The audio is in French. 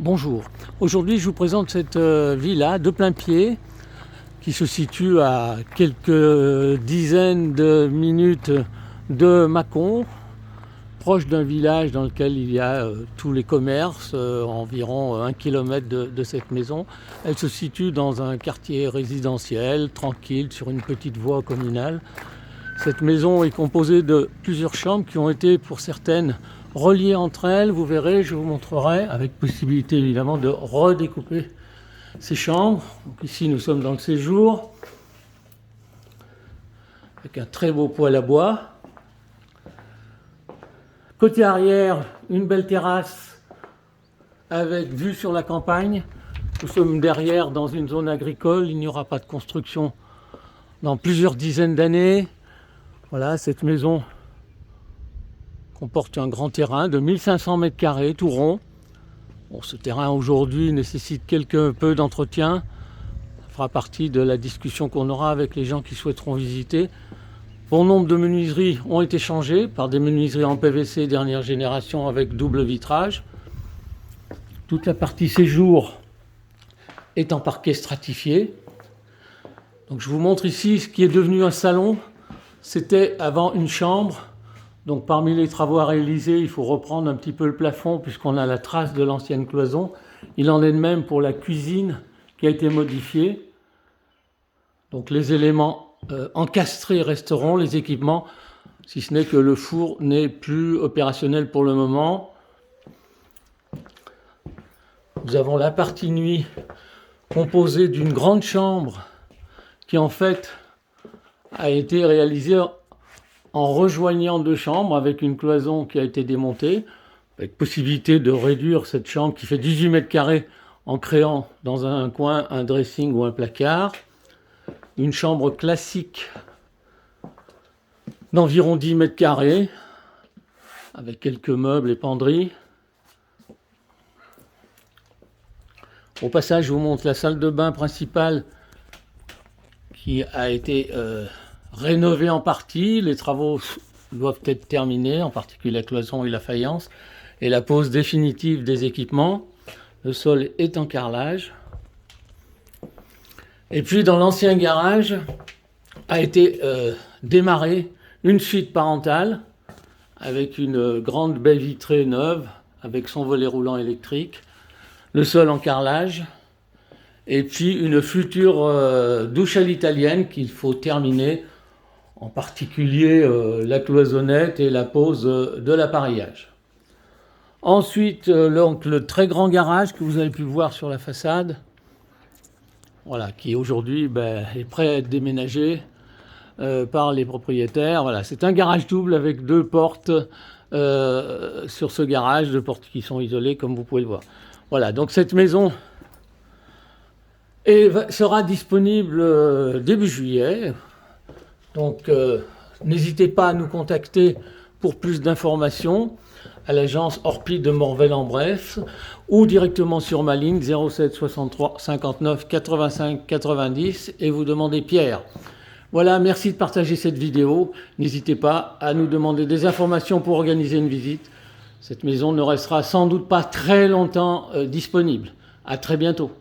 Bonjour, aujourd'hui je vous présente cette villa de plain-pied qui se situe à quelques dizaines de minutes de Mâcon, proche d'un village dans lequel il y a tous les commerces, environ 1 km de cette maison. Elle se situe dans un quartier résidentiel, tranquille, sur une petite voie communale. Cette maison est composée de plusieurs chambres qui ont été pour certaines reliées entre elles. Vous verrez, je vous montrerai, avec possibilité évidemment de redécouper ces chambres. Donc ici nous sommes dans le séjour, avec un très beau poêle à bois. Côté arrière, une belle terrasse avec vue sur la campagne. Nous sommes derrière dans une zone agricole, il n'y aura pas de construction dans plusieurs dizaines d'années. Voilà, cette maison comporte un grand terrain de 1500 m², tout rond. Bon, ce terrain aujourd'hui nécessite quelque peu d'entretien. Ça fera partie de la discussion qu'on aura avec les gens qui souhaiteront visiter. Bon nombre de menuiseries ont été changées par des menuiseries en PVC dernière génération avec double vitrage. Toute la partie séjour est en parquet stratifié. Donc je vous montre ici ce qui est devenu un salon. C'était avant une chambre. Donc parmi les travaux à réaliser, il faut reprendre un petit peu le plafond puisqu'on a la trace de l'ancienne cloison. Il en est de même pour la cuisine qui a été modifiée. Donc les éléments encastrés resteront, les équipements, si ce n'est que le four n'est plus opérationnel pour le moment. Nous avons la partie nuit composée d'une grande chambre qui en fait a été réalisée en rejoignant deux chambres avec une cloison qui a été démontée, avec possibilité de réduire cette chambre qui fait 18 m² en créant dans un coin un dressing ou un placard. Une chambre classique d'environ 10 m² avec quelques meubles et penderies. Au passage, je vous montre la salle de bain principale qui a été rénovée en partie. Les travaux doivent être terminés, en particulier la cloison et la faïence, et la pose définitive des équipements. Le sol est en carrelage. Et puis dans l'ancien garage a été démarrée une suite parentale avec une grande baie vitrée neuve avec son volet roulant électrique, le sol en carrelage, et puis une future douche à l'italienne qu'il faut terminer, en particulier la cloisonnette et la pose de l'appareillage. Ensuite, donc, le très grand garage que vous avez pu voir sur la façade, voilà, qui aujourd'hui est prêt à être déménagé par les propriétaires. Voilà, c'est un garage double avec deux portes sur ce garage, deux portes qui sont isolées comme vous pouvez le voir. Voilà, donc cette maison sera disponible début juillet. Donc n'hésitez pas à nous contacter pour plus d'informations à l'agence Orpi de Morvel-en-Bresse ou directement sur ma ligne 07 63 59 85 90 et vous demandez Pierre. Voilà, merci de partager cette vidéo. N'hésitez pas à nous demander des informations pour organiser une visite. Cette maison ne restera sans doute pas très longtemps disponible. À très bientôt.